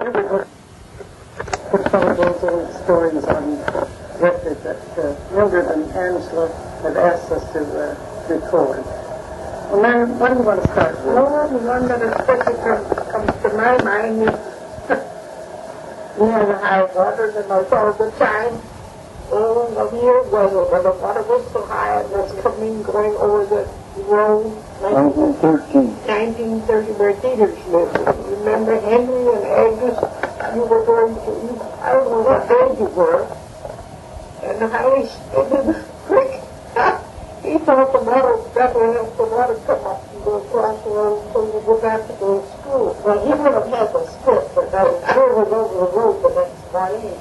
Hubert put some of those old stories on record that Mildred and Angela had asked us to record. Well, Mary, what do you want to start with? Oh, the one that especially comes to my mind is near the high water that I saw all the time. Oh, a year ago, when the water was so high, it was going over the road. 1930, where Peters lived. Remember Henry and Agnes? You were going to, I don't know what age you were, and how he stood in the creek. He thought the water, definitely helped the water come up and go across the road so you would have to go to school. Well, he would have had the split, but I was over the road the next morning.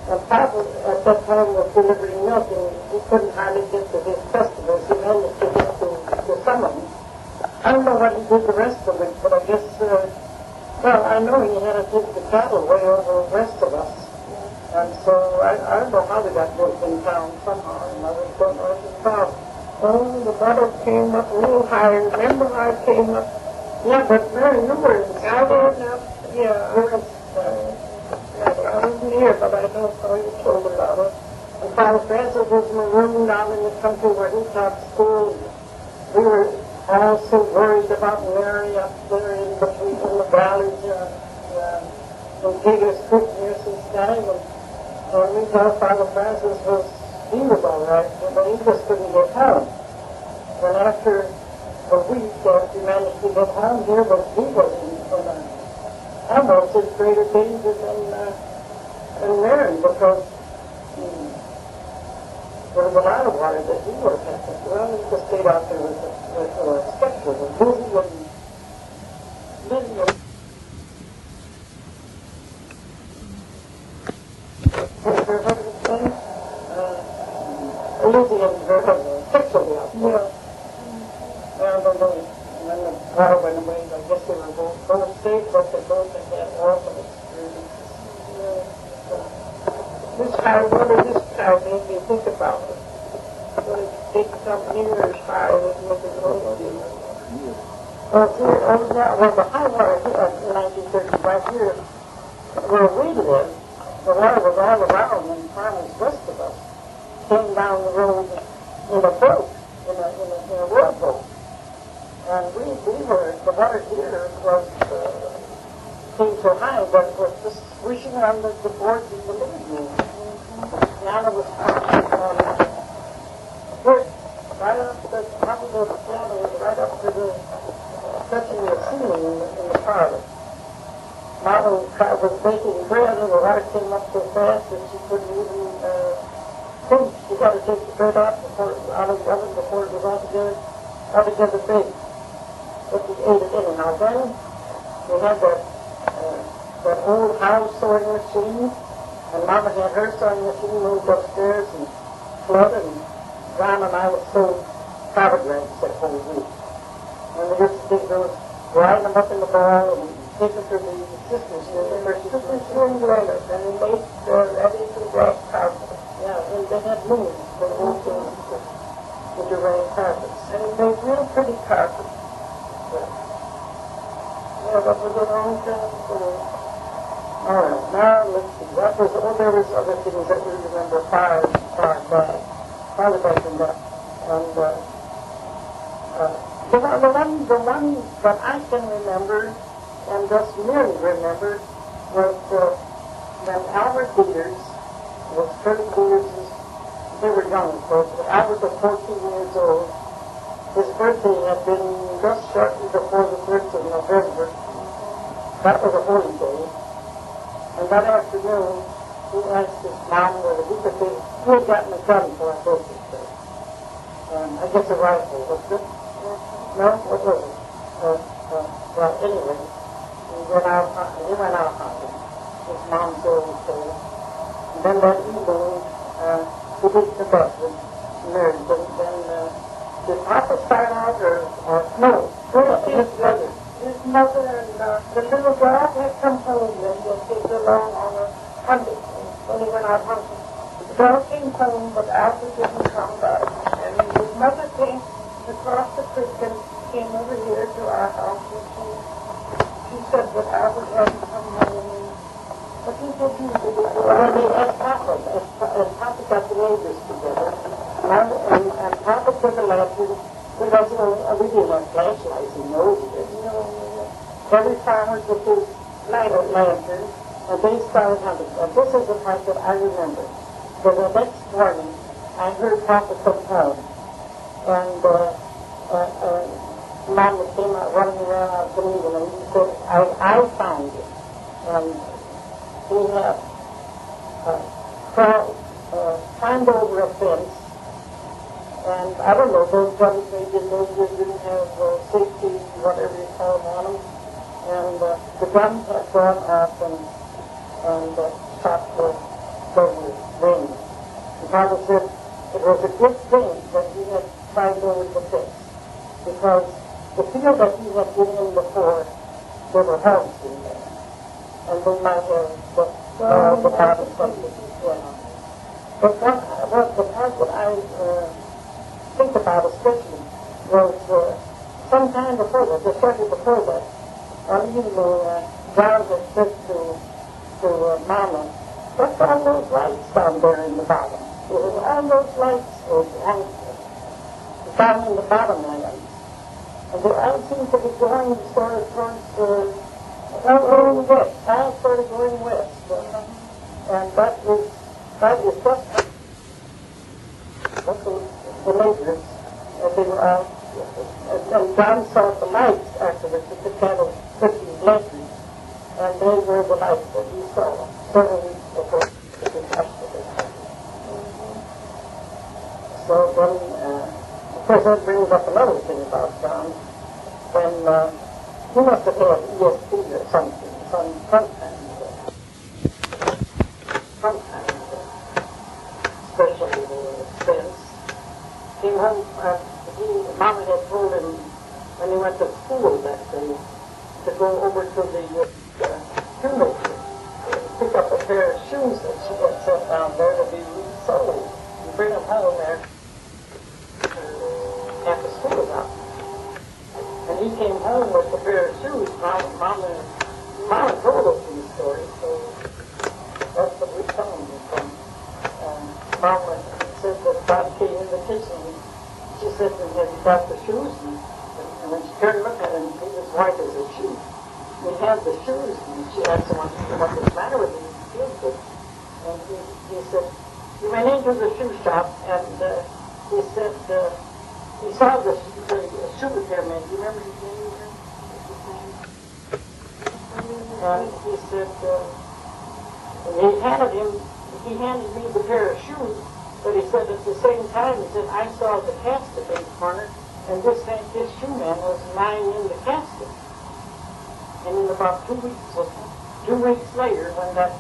And Papa, at that time, was delivering milk, and he couldn't hardly get to his customers. He managed to get to some of them. I don't know what he did the rest of it, but I guess, well, I know he had to take the cattle way over the rest of us. And so I don't know how they got milk in town somehow, and I don't know anything about. Oh, the water came up a little higher. Remember how it came up? Yeah, but Mary, you were in Glandorf. Yeah, I wasn't here, but I know how you told about it. And Father Francis was in a room down in the country where he taught school. We were all so worried about Mary up there in between the valleys in Peter's Creek near Cincinnati. And we thought Father Francis he was all right, but he just couldn't get home. And after a week, after he managed to get home, he was in almost in greater danger than Mary, because there was a lot of water that he was at. Well, he just stayed out there with a spectre, and busy and sexually out there. Yeah. And then the water went away. I guess they were both safe, but they both had awful experiences. This cow made me think about it. But it takes some years high with the road. Well, the high water in 1930, right here, where we lived, the water was all around and farmers west of us came down the road in a boat, in a rowboat. And we were, the water here came so high that it was just swishing around the boards of the living room. Piano was right up the top of the piano was right up to the touching the ceiling in the parlor. Mama was baking bread and the water came up so fast that she couldn't even think. She got to take the bread out of the oven before it was altogether baked. But we ate it anyhow. Then we had that old house sewing machine, and Mama had her sewing machine moved upstairs and flooded, and John and I would sew carpet rags that whole week. And we used to take those, grind them up in the bowl, and take them to the sisters, and their sisters doing later, and they made ready to rag carpet. Yeah, and they had looms for the rag carpets, and they made real pretty carpets. Yeah, that was a long time ago. All right, now let's see. There was other things that we remember farther back than that. And the one that I can remember, and just merely remember, was when Albert Peters was 30 years. They were young, of course, but Albert was 14 years old. His birthday had been just shortly before the 1st of November. That was a holy day. And that afternoon, he asked his mom whether he could take, he had gotten a gun for a birthday. I guess a rifle, wasn't it? No? What was it? Well, anyway, he went out hunting. His mom told him so. And then that evening, he did the bus with Mary. Did Papa start out or no? His mother and the little girl had come home and they came along on a hunting when he went out hunting. The girl came home, but Albert didn't come back. And his mother came across the creek and came over here to our house, and she said that Albert hadn't come home. But he said when they had Papa, as Papa got the neighbors together, and Papa took a lantern. We didn't have flashlights in those days. Every farmer took his lantern, and they started hunting. And this is the part that I remember. So the next morning, I heard Papa come home, and Mama came out running around to meet him, and he said, I found it. And he had climbed over a fence, and I don't know, those guns they didn't have safety, whatever you call them, on them, and the guns had gone off and shot the range. And Papa said it was a good thing that he had climbed over the fence, because the field that he had been in before, there were hogs in there, and they might have the part of something. But what the part that I think about especially was some time before that, just shortly before that, one evening, John had said to Mama, what's all those lights down there in the bottom? There was all those lights down in the bottom land. And they all seem to be going sort of towards going west. All sort of going west. And that is just the neighbors. And they were all, and John saw the lights afterwards at the cattle cooking lantern. And they were the lights that he saw. Several weeks before it was yesterday. So then, of course, that brings up another thing about John. When he must have had ESP or something, sometimes, especially Spence, came home. Mama had told him when he went to school that day to go over to the shoemaker, pick up a pair of shoes that she had sent down there to be resold, and bring them home there after school was out. And he came home with a pair of shoes. Mama told us these stories, so that's what we found them from. Mama said that Bob came in the kitchen. She said, have you got the shoes? And when she turned to look at him, he was white as a sheet. He had the shoes, and she asked him what was the matter with him. He feels good. And he said, he went into the shoe shop, and he said, he saw the shoe repairman. Do you remember his name? And he said, he handed me the pair of shoes, but he said at the same time, he said, I saw the casket in the corner, and this shoe man was lying in the casket. And in about 2 weeks later, when that's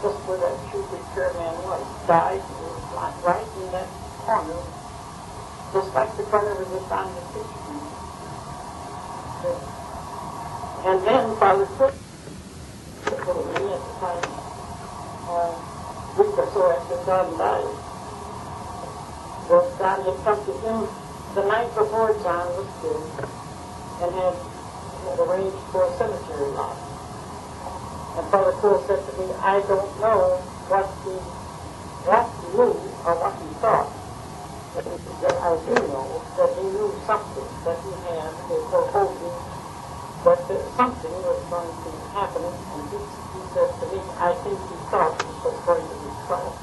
just where that shoe repairman was, died, he was right in that corner, just like the corner was just on the kitchen. And then Father Cook, at the time, a week or so after John died, that God had come to him the night before John was killed and had arranged for a cemetery lot. And Father Cook said to me, I don't know what he knew or what he thought. But I do know that he knew something that he had for hoping that something was going to happen, and he said to me, I think he thought it was going to be trouble.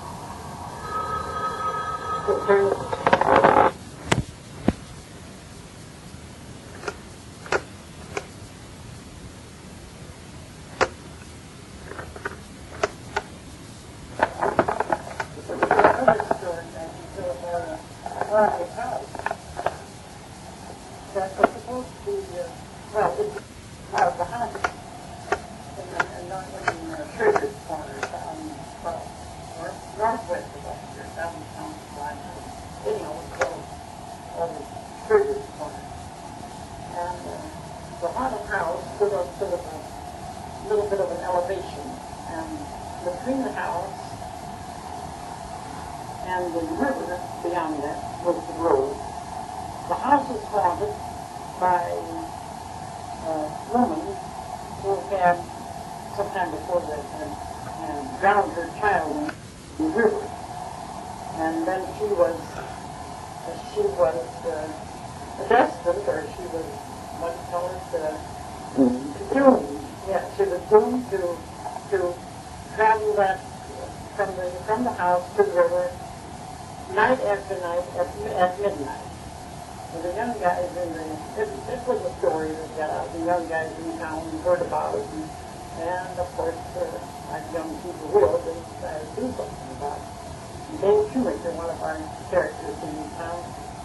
sometime before that, drowned her child in the river. And then she was destined, or she was, what do you call it, doomed. Yeah, she was doomed to travel that from the house to the river night after night at midnight. And the young guys this was a story that got out. The young guys in town heard about it, and of course, like young people will, they decided to do something about it. And Dave Shoemaker, one of our characters in the town,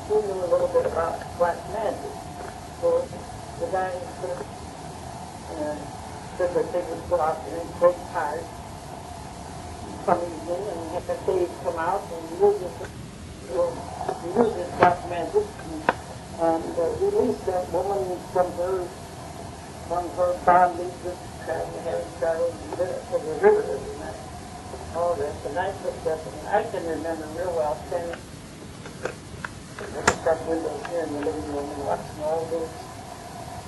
he knew a little bit about black magic. So the guys said that they would go out there and take cars some evening and have Dave come out and use his black magic and release that woman from her bondage of having traveled to the river every night. All that. And I looked up and I can remember real well standing at the front window here in the living room and watching all those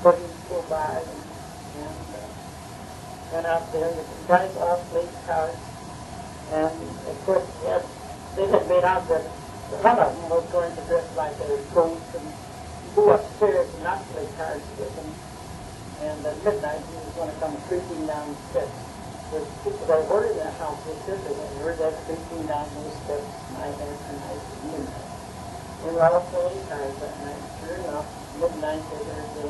buggies go by and went out there. The guys all played cards. And of course, they had made out that one of them was going to dress like a ghost and go upstairs and not play cards with them. And at midnight, he was going to come creeping down the steps. The people that were in that house, they said they had heard that creeping down those steps night after night at midnight. They were all playing cards that night. Sure enough, midnight, they heard the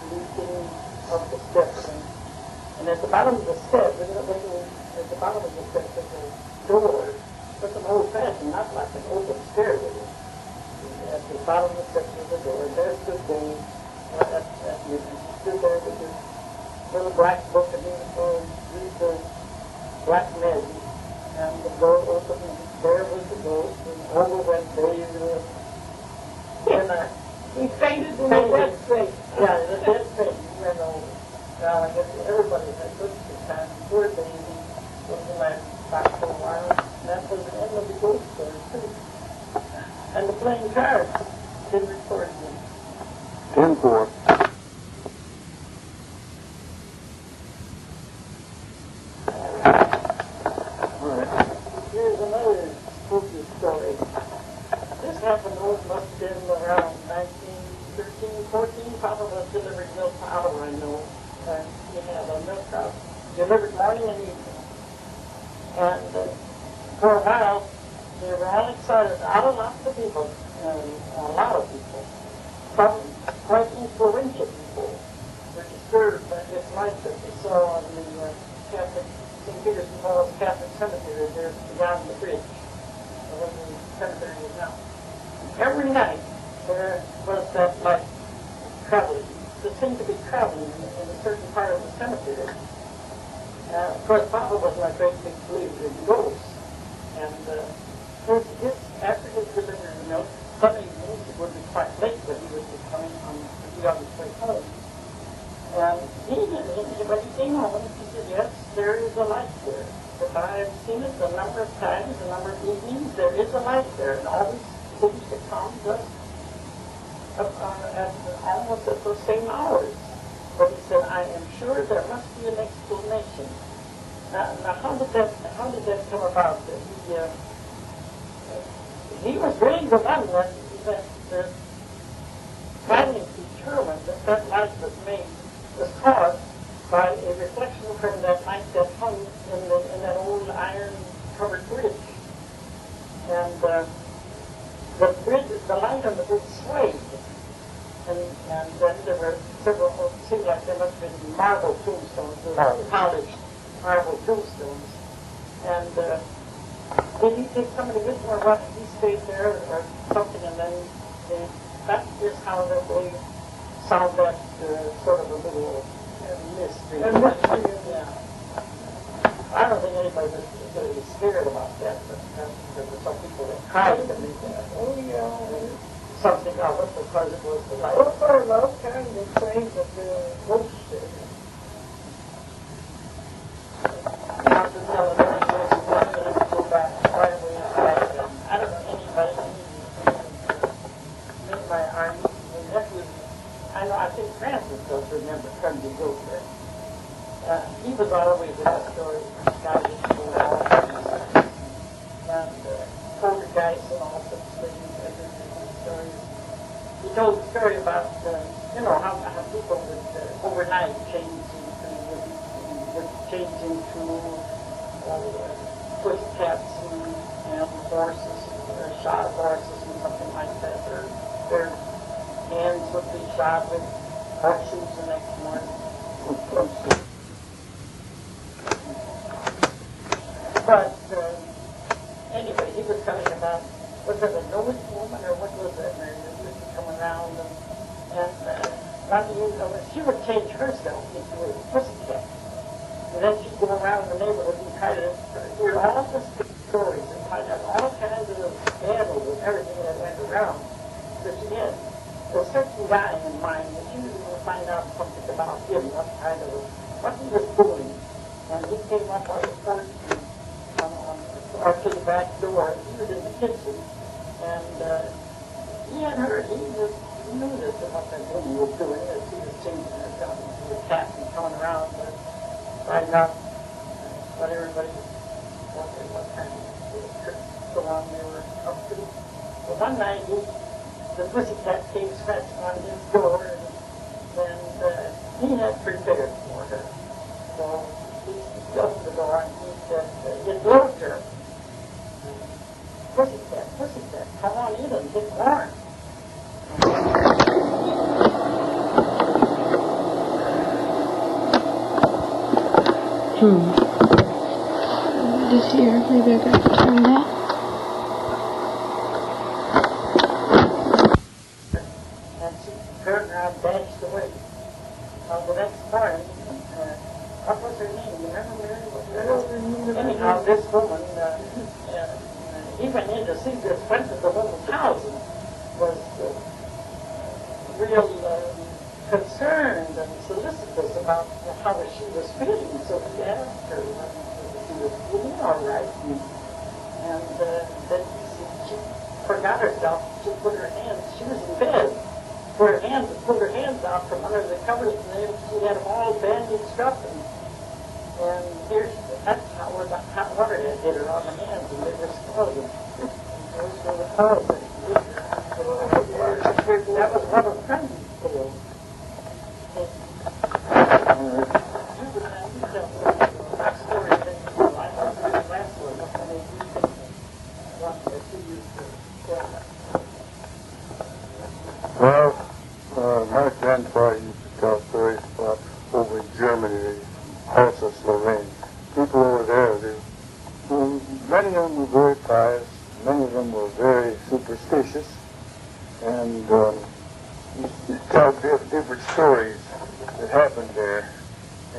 creeping of the steps. And at the bottom of the steps, at the bottom of the steps, there's a door, but an old-fashioned, not like an open stairway. At the bottom of the steps was a door, and there stood Dave. He stood there with his little black book, and he was going to read the black magic. And the door opened, and there was the ghost, and over went Dave. And he fainted in a dead faint. Yeah, in a dead faint. He went over. Well, I guess everybody had good time. Poor Dave was the last back for a while. And that was the end of the ghost story, too. And the playing cards didn't record them. 10-4. Here's another spooky story. This happened, must have been around 1913, 14, Papa was delivering milk to Ottawa, I know. He had a milk house delivered morning and evening. And for a while, they were all excited. Lots of people, a lot of people, some quite influential people, were disturbed by this light that they saw on the Catholic, St. Peter's and Paul's Catholic Cemetery there beyond the bridge, where the cemetery is now. Every night there was that light traveling. It seemed to be traveling in a certain part of the cemetery. Of course, Papa was a great big believer in ghosts. And after his delivery of the milk, some evenings it would be quite late, but he would be coming on his way home. And when he came home, he said, yes, there is a light there. But I've seen it a number of times, a number of evenings, there is a light there. And always seems to come just almost at those same hours. But he said, I am sure there must be an explanation. Now how did that come about? He was really the one that finally determined that light was caused by a reflection from that light that hung in that old iron-covered bridge. And the light on the bridge swayed. And then there were several, it seemed like there must have been marble tombstones, polished marble tombstones. And did he take somebody with him or what? He stayed there or something, and then that is how they solved that sort of a little mystery. Yeah. I don't think anybody was really scared about that, but there were some people that tried to make that. Oh, yeah. Something of it because it was the light. Oh, for love, kind of saying that the ghost did. Not to tell it let's go back right away back. I don't know anybody in my army. And nephew, I think Francis does remember coming to go there. He was always in the story. Guy used to go out and poltergeists and all sorts of things. Stories. He told a story about, how people would overnight change into pussycats and horses, or shot horses and something like that. Or their hands would be shot with horseshoes the next morning. But anyway, he was telling about, was it a Noah's woman or what was it? And it used to come around she would change herself into a pussycat. And then she'd go around the neighborhood and try to hear all the stories and find out all kinds of scandals and everything that went around. So she had a certain guy in mind that she was going to find out something about him, what he was doing. And he came up on the porch or to the back door. He was in the kitchen. And he had heard, he knew this what that woman was doing, as she was changing herself into a cat and coming around to find out what everybody what kind of so on they were up to. But one night the pussycat came scratching on his door and he had prepared for her. So he opened the door and he said, "Get loved her. Pussycat, come on in and get warm." This here, maybe I got to turn that. And she turned around and dashed away. The next morning, what was her name? You remember? Anyhow, this woman, he went in to see this friend of the woman's house and was real concerned and solicitous about how she was feeling. So he asked her if she was feeling all right. And then she forgot herself. She put her hands, she was in bed, pulled her hands out from under the covers, and she had them all bandaged up. And that's how the hot water had hit her on the hands, and they were scalded. Those were the cause that he did her. That was one of Friendly's tales. Well, my grandfather used to tell stories about over in Germany, Alsace-Lorraine. People over there, many of them were very pious, many of them were very superstitious, and you tell different stories that happened there,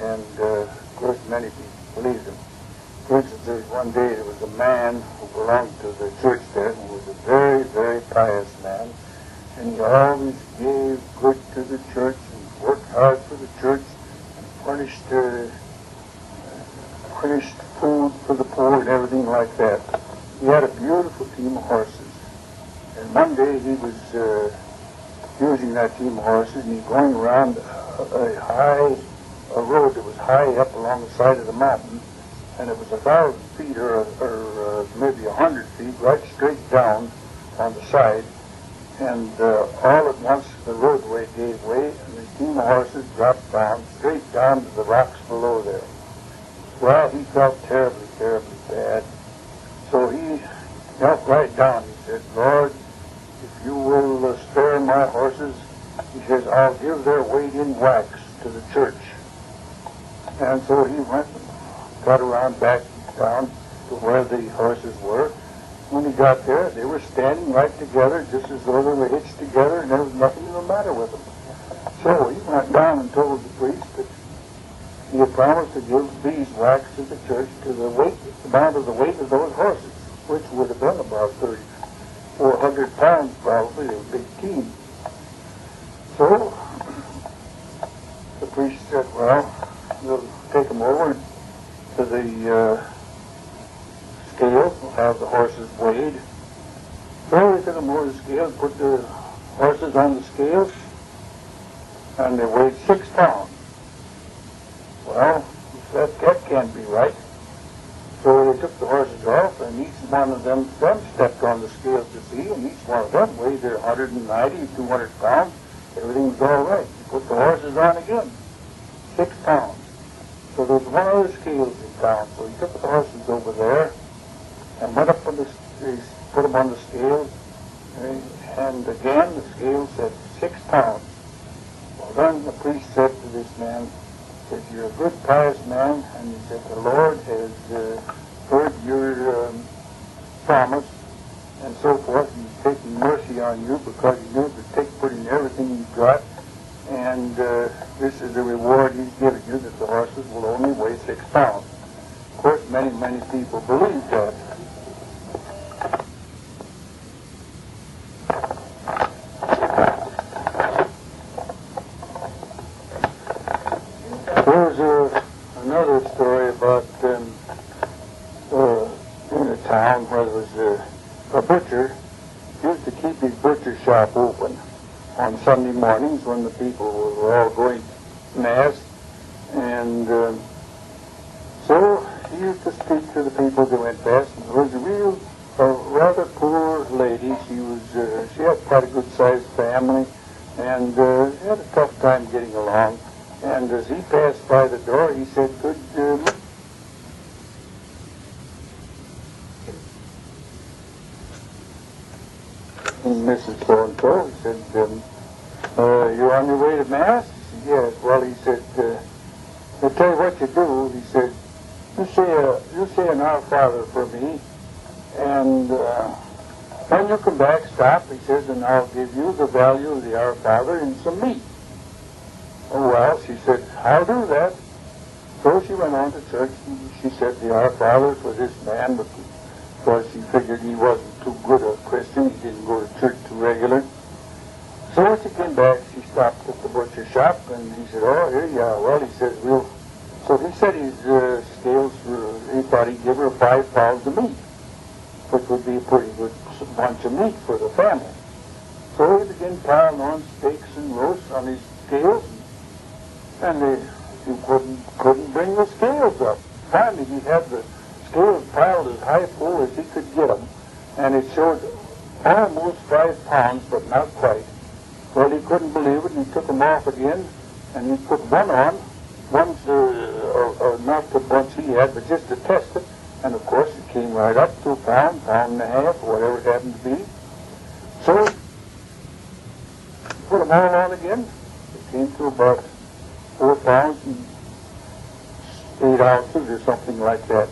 and of course many people believed them. For instance, there was one day there was a man who belonged to the church there, who was a very, very pious man, and he always gave good to the church and worked hard for the church and furnished food for the poor and everything like that. He had a beautiful team of horses. And one day he was using that team of horses, and he was going around a road that was high up along the side of the mountain, and it was 1,000 feet or maybe 100 feet right straight down on the side. And all at once the roadway gave way, and the team of horses dropped down, straight down to the rocks below there. Well, he felt terribly, terribly bad. So he knelt right down. He said, "Lord, if you will spare my horses," he says, "I'll give their weight in wax to the church." And so he went and got around back down to where the horses were. When he got there, they were standing right together, just as though they were hitched together, and there was nothing the matter with them. So he went down and told the priest that he had promised to give beeswax to the church to the amount of the weight of those horses, which would have been about 3,400 pounds probably. They were a big team. So the priest said, "Well, we'll take them over to the scale, we'll have the horses weighed." So they took them over the scale, put the horses on the scales, and they weighed 6 pounds. Well, that can't be right. So they took the horses off, and each one of them stepped on the scales to see, and each one of them weighed their 190, 200 pounds. Everything was all right. He put the horses on again, 6 pounds. So there was one other scales in town. So he took the horses over there and went up on he put them on the scales, and again the scales said 6 pounds. Well, then the priest said to this man, said, "You're a good, pious man," and he said, "The Lord has heard your promise," and so forth. He's taking mercy on you because you knew to put in everything you got, and this is the reward he's giving you, that the horses will only weigh 6 pounds. Of course, many, many people believe that. There's another story about in a town where there was a butcher used to keep his butcher shop open on Sunday mornings when the people were all going to Mass. And so he used to speak to the people that went past. And there was a rather poor lady. She had quite a good-sized family, and had a tough time getting along. And as he passed by the door, he said, "Good Mrs. So-and-so," he said, "you on your way to Mass?" He said, "Yes." Well, he said, "I'll tell you what you do." He said, you say an Our Father for me, and when you come back, stop," he says, "and I'll give you the value of the Our Father and some meat." "Oh, well," she said, "I'll do that." So she went on to church, and she said the Our Father for this man, because she figured he wasn't too good a Christian. He didn't go to church too regular. So when she came back, she stopped at the butcher shop, and he said, "Oh, here you are." Well, he said, so he said his scales he thought he'd give her 5 pounds of meat, which would be a pretty good bunch of meat for the family. So he began piling on steaks and roasts on his scales, and he couldn't bring the scales up. Finally, he had the scales piled as high full as he could get them, and it showed almost 5 pounds, but not quite. Well, he couldn't believe it, and he took them off again, and he put one on, not the bunch he had, but just to test it, and of course it came right up to a pound, pound and a half, or whatever it happened to be. So he put them all on again. It came to about 4 pounds and 8 ounces or something like that.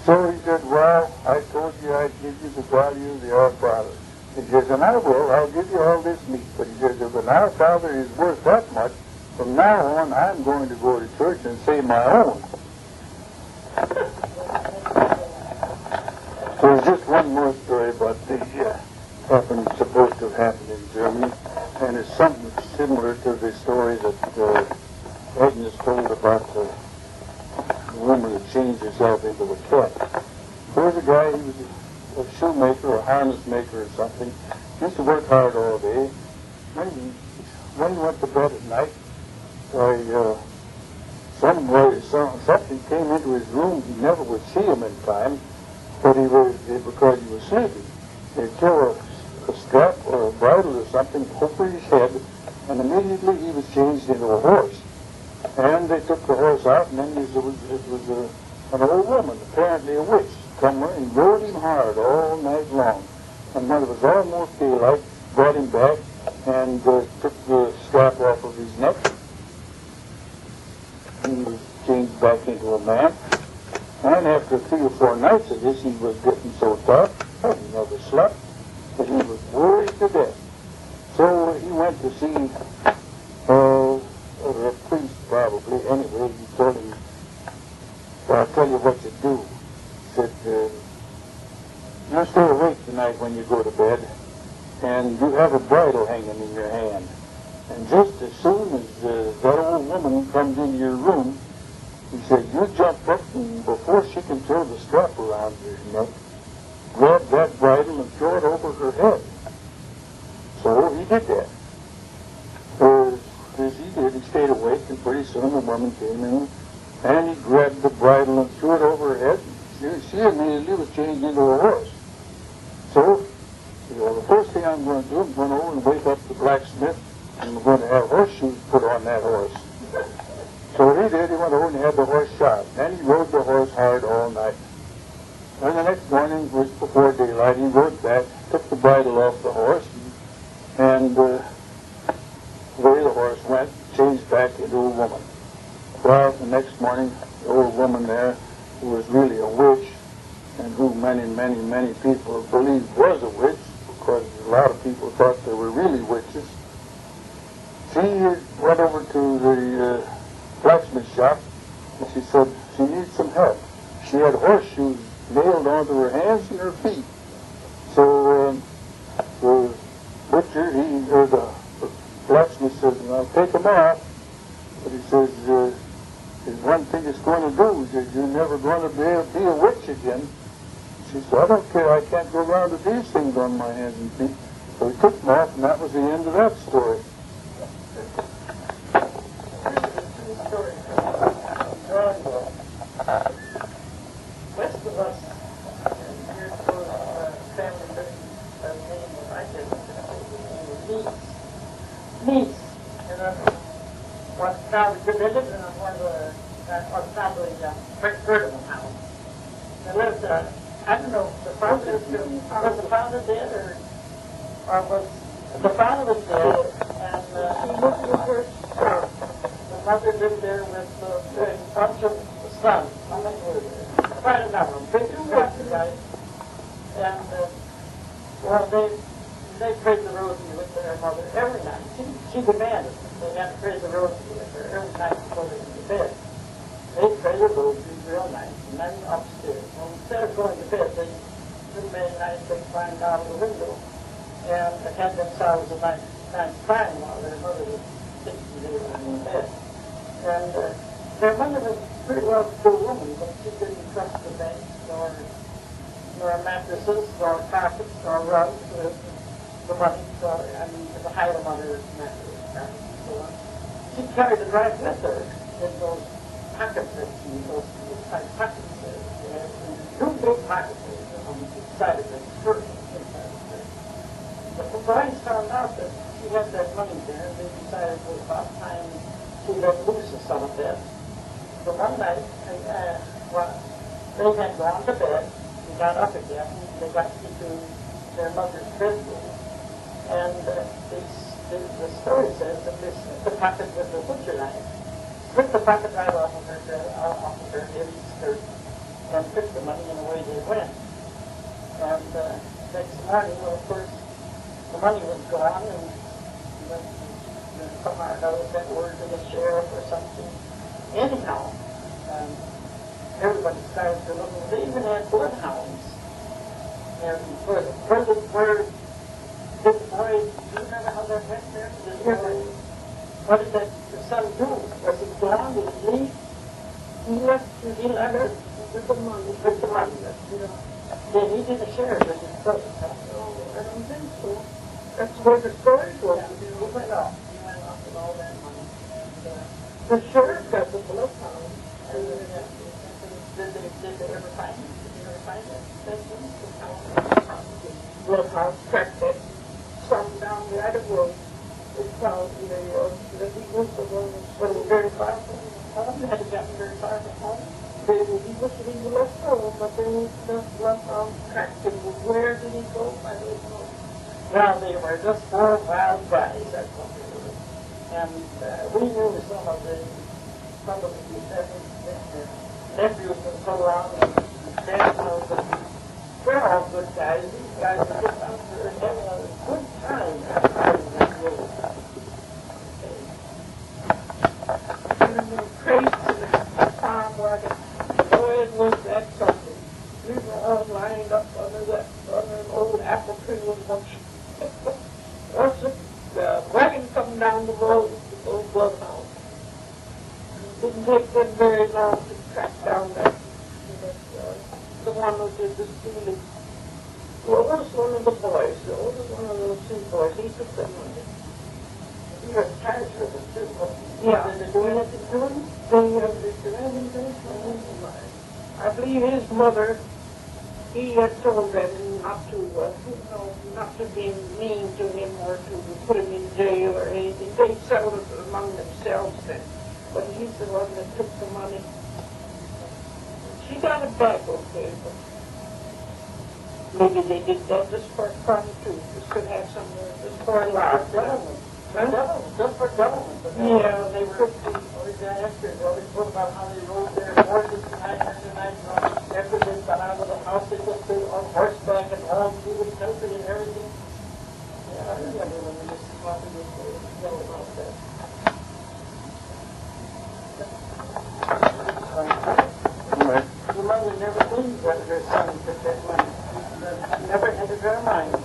So he said, "Well, I told you I'd give you the value of the Our Father." He says, "And I will. I'll give you all this meat." But he says, "If an Our Father is worth that much, from now on I'm going to go to church and say my own." So there's just one more story about the supposed to have happened in Germany, and it's something similar to the story that Agnes told about the woman that changed herself into a cat. There was a guy, he was a shoemaker or harness maker or something. He used to work hard all day. When he went to bed at night, something came into his room. He never would see him in time, but because he was sleepy. They'd throw a strap or a bridle or something over his head, and immediately he was changed into a horse. And they took the horse out, and then it was an old woman, apparently a witch, come and rode him hard all night long. And when it was almost daylight, brought him back and took the strap off of his neck. He was changed back into a man. And after 3 or 4 nights of this, he was getting so tough, he never slept, that he was worried to death. So he went to see a priest, probably. Anyway, he told him, "Well, I'll tell you what you do." He said, "You stay awake tonight when you go to bed, and you have a bridle hanging in your hand. And just as soon as that old woman comes into your room," he said, "you jump up, and before she can throw the strap around your neck, grab that bridle and throw it over her head." So he did that. As he did, he stayed awake, and pretty soon the woman came in And he grabbed the bridle and threw it over her head. She immediately was changed into a horse. So, the first thing I'm going to do, I'm going over and wake up the blacksmith, and we're going to have horseshoes put on that horse. So he did. He went over and had the horse shod. Then he rode the horse hard all night. And the next morning, was before daylight, he rode back, took the bridle off the horse, and away the horse went, changed back into a woman. Well, the next morning, the old woman there, who was really a witch, and who many people believed was a witch, because a lot of people thought they were really witches, she went over to the blacksmith shop, and she said she needs some help. She had horseshoes nailed onto her hands and her feet. So the butcher, the blacksmith says, "I'll take them off." But he says, "There's one thing it's going to do, is that you're never going to be a witch again." She said, "I don't care, I can't go around with these things on my hands and feet." So he took them off, and that was the end of that story. West of us, and here's where family name of I did, niece. And was found committed in one of the, was found the Recovered house. There lived, I don't know, the father was the father dead, or was the father was dead, and he lived with her son. The mother lived there with a bunch of sons. Quite a number, big guys. And, well, they prayed the rosary with their mother every night. She demanded they had to pray the rosary with her every night before they went to bed. They prayed the rosary real nice, and then upstairs. Well, instead of going to bed, they didn't very nice, they climbed out of the window and had themselves a nice time while their mother was sitting there in bed. And their mother was a pretty well-to-do woman, but she didn't trust the banks, nor mattresses, nor carpets, nor rugs, the money, the hide of other mattresses, carpets, and so on. She carried it right with her in those pockets, those tight pockets. Two big pockets on the side of the skirt, inside the skirt. But the boys found out that she had that money there, and they decided it was about time she let loose of some of that. So one night, they had gone to bed, and got up again, and they got into their mother's bedroom, and the story says that they slit the pocket with a butcher knife, split the pocket right off of her heavy skirt, and took the money, and away they went. And next morning, well, of course, the money was gone, and somehow or another sent word to the sheriff or something. Anyhow, everybody started to look, and they even had bloodhounds. And where did the boy, do you remember how that went there? What did the son do? Was he gone? Did he leave? He left her with the money. Then he did the sheriff with his brother. I don't think so. That's where the story goes. He went off. He went off with all that money. The sheriff got the bloodhound. And did they ever find him? Did they ever find that? Bloodhound tracked that son down the other road. It found the Eagles was very far from home. Had gotten very far from home. He was leaving the left home, but then the bloodhound tracked him. Where did he go? I don't know. Well, they were just four wild guys, that's what they were. And we knew some of the nephews would go around and grandmothers, and they're all good guys. These guys are just out there having a good time. And the crates in the farm wagon, boy, it was that something. We were all lined up under an old apple tree with a bunch. Once the wagon come down the road with those bloodhounds. It didn't take them very long to track down that. The one who did the stealing. Well, it was one of the boys, the oldest one of those two boys. He took the money. He You were charged with it too. Yeah. Did they do anything to him? I believe his mother, he had told them not to, not to be mean to him or to put him in jail or anything. They settled it among themselves then. But he's the one that took the money. She got it back okay, but maybe they did that just for fun too. Just to have some, just for a laugh. Just for government. Yeah, they were. What about how they rode their horses tonight and tonight? After they got out of the house, they just stayed on horseback and all through the country and everything. Yeah, I remember when we used to talk to this girl about that. Your mother never believed that her son took that money. Never entered her mind.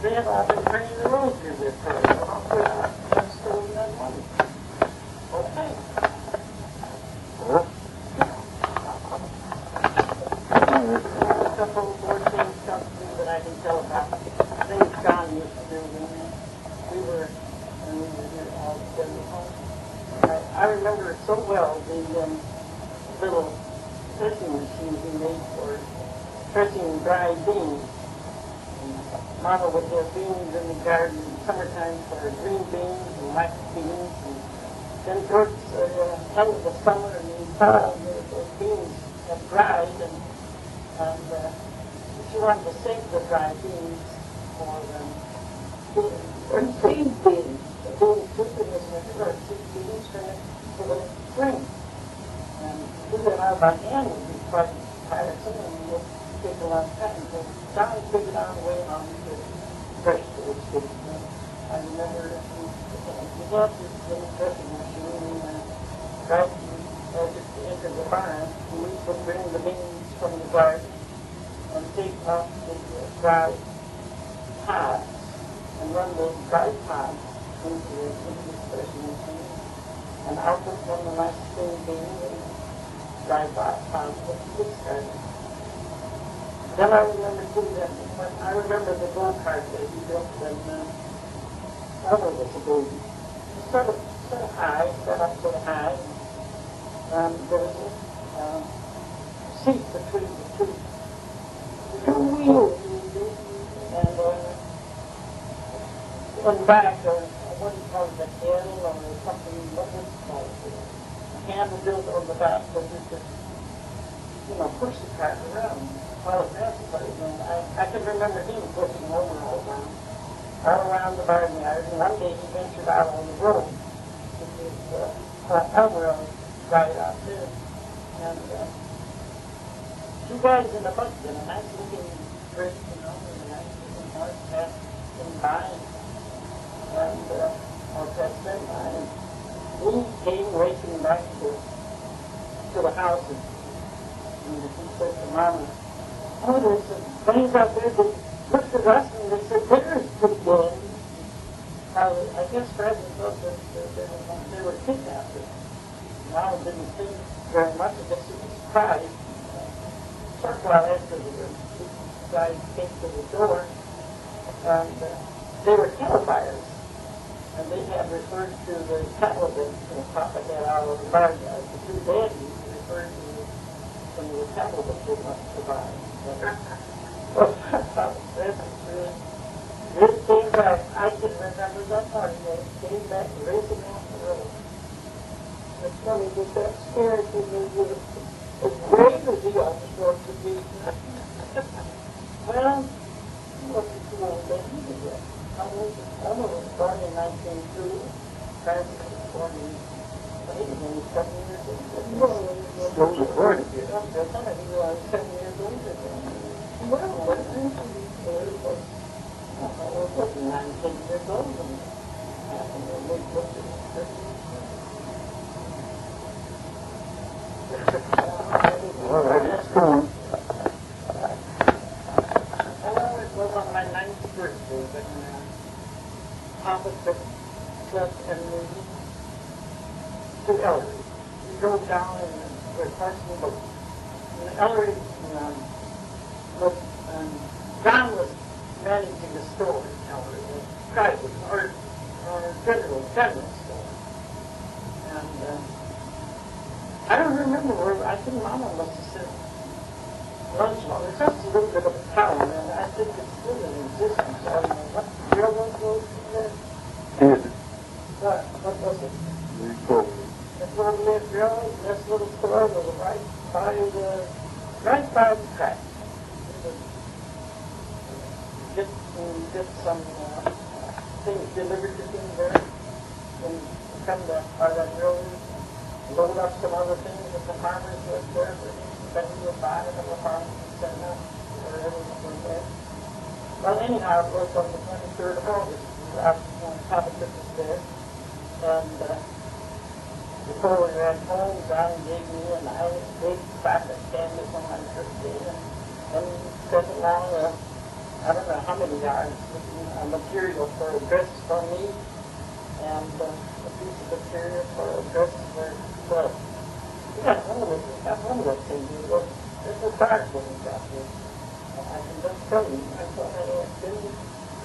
They had all been turning the road through their prayer. I'm stealing that money. Okay. A couple of more things come through that I can tell about. Things John used to do when we were here all together. I remember it so well, the little threshing machine he made for threshing dry beans. Mama would have beans in the garden in summertime for green beans and white beans. And then towards the end of the summer and in fall, those beans had dried. And she wanted to save the dry beans for seed beans. The beans soup in the winter, or seed beans for the spring. And do that out by hand would be quite tiresome and would take a long time. So John figured out a way how we could fresh those things. I remember we got this little threshing machine and right as it entered the barn, we would bring the beans from the garden and take off the dry pods and run those dry pods into the threshing machine. And out would come the nice clean beans and dry pods would be discarded. Then I remember too that I remember the go-kart that he built and Mother was a baby. Sort of high, set up sort of high. There was a seat between the two wheels. And in back, what do you call it, a handle or something, what was it called? A handle built on the back so you could, push the cart around. Well, I can remember him pushing over all around the barnyard, and one day he ventured out on the road with his elbow right out there. And two guys in a bucket, a nice looking bridge, and a nice looking horse passed him by, or passed them by, and we came racing back to the house, and he said to Mama, "Oh, there's some things out there that looked at us and they said, there's pretty good." I guess Fred thought that they were kidnapped. Mom didn't think very much. I guess he was surprised. Short while after the guys came to the door, and they were cattle buyers. And they had referred to the cattle that Papa had out of the barnyard. The two daddies referred to some of the cattle that they wanted to buy. This came back, I can remember that morning, they came back racing off the road. It's funny that that scared me as brave as he was supposed to be. Well, he wasn't too old then either yet. Mama was born in 1902, Francis was born in 7 years old. Still recording here. He was 7 years older than me. Well, what was it? I was looking 19 years old and they looked at All right, it's going. Well, it was on my 9th birthday when Papa took us and me to Ellery. We drove down and we're passing the boat. And Ellery John was managing the store in Ellery. He tried his hardest. general store. And I don't remember where, I think Mama must have said lunch long. It's just a little bit of a town, and I think it's still in existence. I don't know what railroad goes through there. Did What was it? Recovered. That little railroad, this little store was right by the track. Get some things delivered to him there, and come by that railroad, load up some other things that the farmers lived there, that he would buy it from the farmers and send out wherever it was there. Well, anyhow, it was on the 23rd of August. We were out on top of Christmas there, and before we ran home, John gave me a nice big pack of canvas on my birthday, and sent along I don't know how many yards of material for a dress for me, and a piece of material for a dress for Bud. Yeah, one of those things. It was dark when we got here. I can just tell you, I thought I had been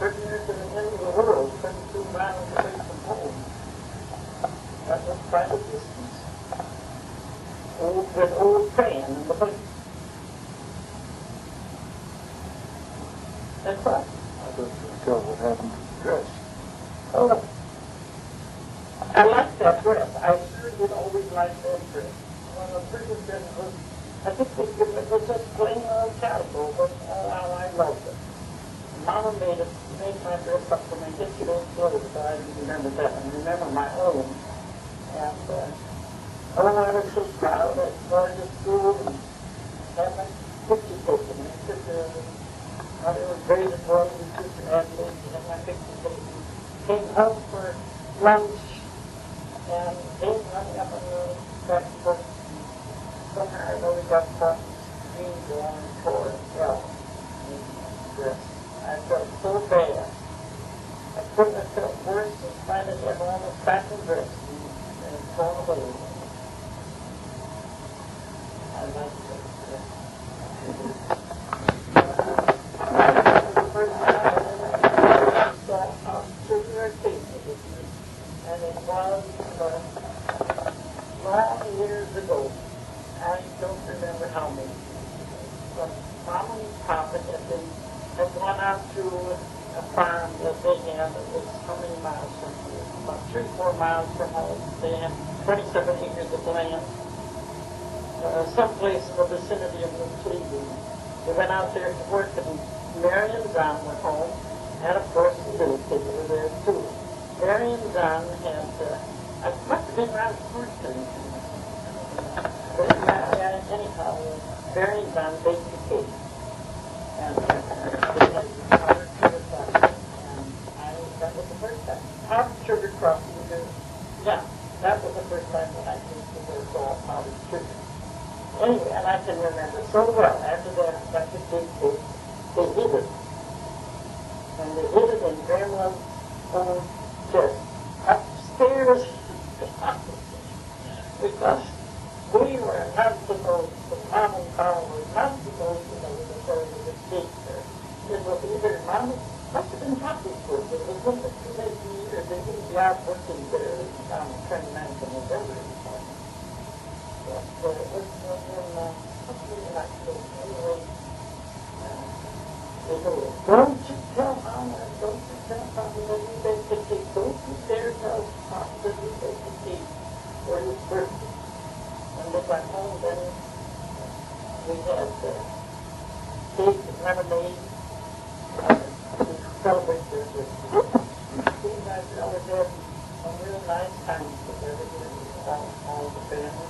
30 years to the end of the world, 32 miles away from home. That was quite a distance. With old train and the bus. That's right. I don't tell what happened to the dress. Oh, I like that dress. I sure did always like that dress. One of the prettiest dresses was, I think it was just plain old calico, but oh, how I loved it. Mama made my dress up for me. I guess you don't know it, but I remember that. I remember my own. And, I was so proud. I started to school and had my picture taken. I took it was great as well as Sister Agnes, and my picture taken. Came home for lunch, and came running up on the back foot. Somehow I know we got caught in the green and tore and fell in the dress. I felt so bad. I couldn't have felt worse than finding it on a satin dress and torn away. I like that dress. And it was long years ago. I don't remember how many. But Mama and Papa had gone out to a farm that they had that was how many miles from here? About 3 or 4 miles from home. They had 27 acres of land. Someplace in the vicinity of New Cleveland. They went out there to work, and Mary and John were home, and of course the little kids were there too. Mary and John had, I must have been around the first time. Anyhow, Mary and John baked the cake. And they had powdered sugar frosting, and that was the first time. Powdered sugar frosting, yeah, that was the first time that I tasted their powdered sugar. Anyway, and I can remember so well, after that big cake, they hid it. And they hid it in Grandma's own chest, upstairs, because we were not supposed, the Mom and Papa were not supposed to know that there was a cake there. It was either Mama, must have been happy for it. It was something too late to eat, or they wouldn't be out working there on the 29th of November. But it was something like so. Anyway, they go, don't you tell Mama, don't you tell Papa that you baked the cake. Don't you dare tell Papa that you baked the cake for his birthday. And they got home, then we had cake and lemonade to celebrate their birthday. We guys always had some real nice times together with all the family.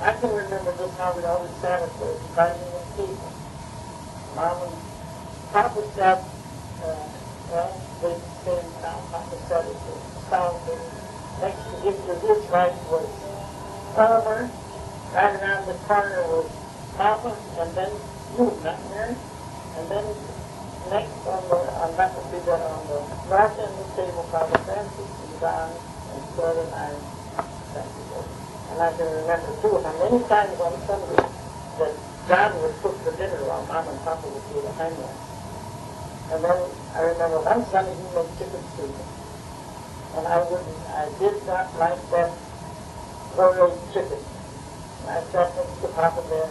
I can remember just how we always sat at the dining room table. Mom and Papa sat, they stayed in town. Papa sat at the sound. Next to him to his right was Farmer. Right around the corner was Papa, and then you, not Mary. And then next on that would be that on the right end of the table, Father Francis and John and Fred and I sat together. And I can remember too how many times on Sunday that John would cook the dinner while Mom and Papa would do the homework. And then I remember one Sunday he made chicken soup. And I did not like that boiled chicken. I sat next to Papa then.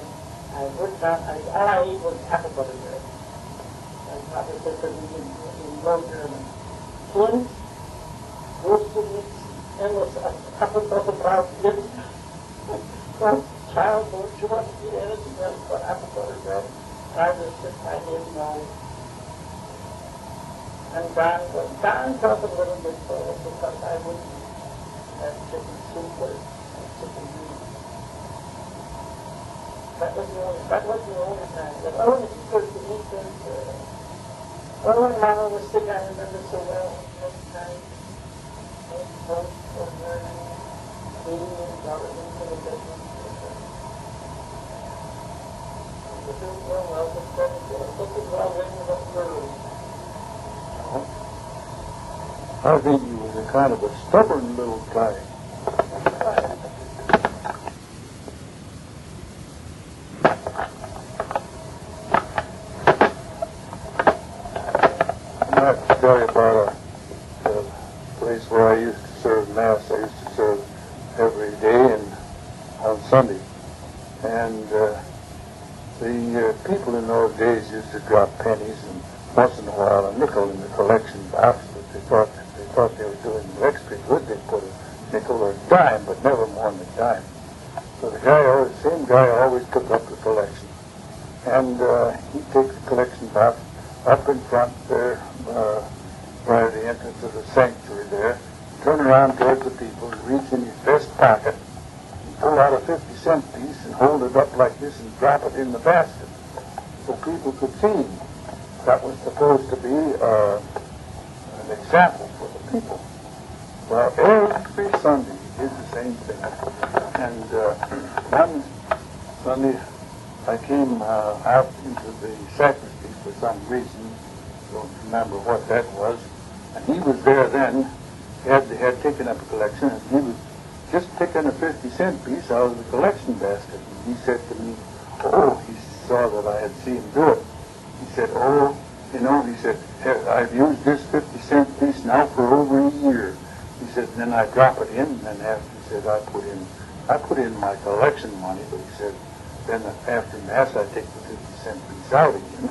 I would not, all I ate was apple butter bread. And Papa said to me in low German, Kind, willst du nichts anderes als apple butter bread? Well, child, don't you want to eat anything else but apple butter bread? And I just said, I didn't know. And Don felt a little bit for it because I wouldn't have chicken soup or chicken meat. That was the only time. But he cooked the meat and when Mama was sick, I remember so well next time. Both of her eating and going into the business. It was well, it was well written up early. I think he was a kind of a stubborn little guy. I have to tell you about a place where I used to serve Mass. I used to serve every day and on Sunday. And the people in those days used to drop pennies and once in a while a nickel in the collection box, but they thought they were doing the extra good. They put a nickel or a dime, but never more than a dime. So the same guy always took up the collection. And he'd take the collection box up in front there, right at the entrance of the sanctuary there, turn around towards the people, reach in his vest pocket, and pull out a 50-cent piece and hold it up like this and drop it in the basket so people could see. That was supposed to be an example for the people. Well, every Sunday he did the same thing. And one Sunday I came out into the sacristy for some reason. Don't remember what that was. And he was there then. He had taken up a collection, and he was just picking a 50-cent piece out of the collection basket. And he said to me, he saw that I had seen him do it. He said, he said, I've used this 50-cent piece now for over a year. He said, then I drop it in, and then after, he said, I put in my collection money, but he said, then after Mass, I take the 50-cent piece out again.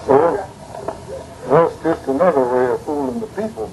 So, well, it's just another way of fooling the people.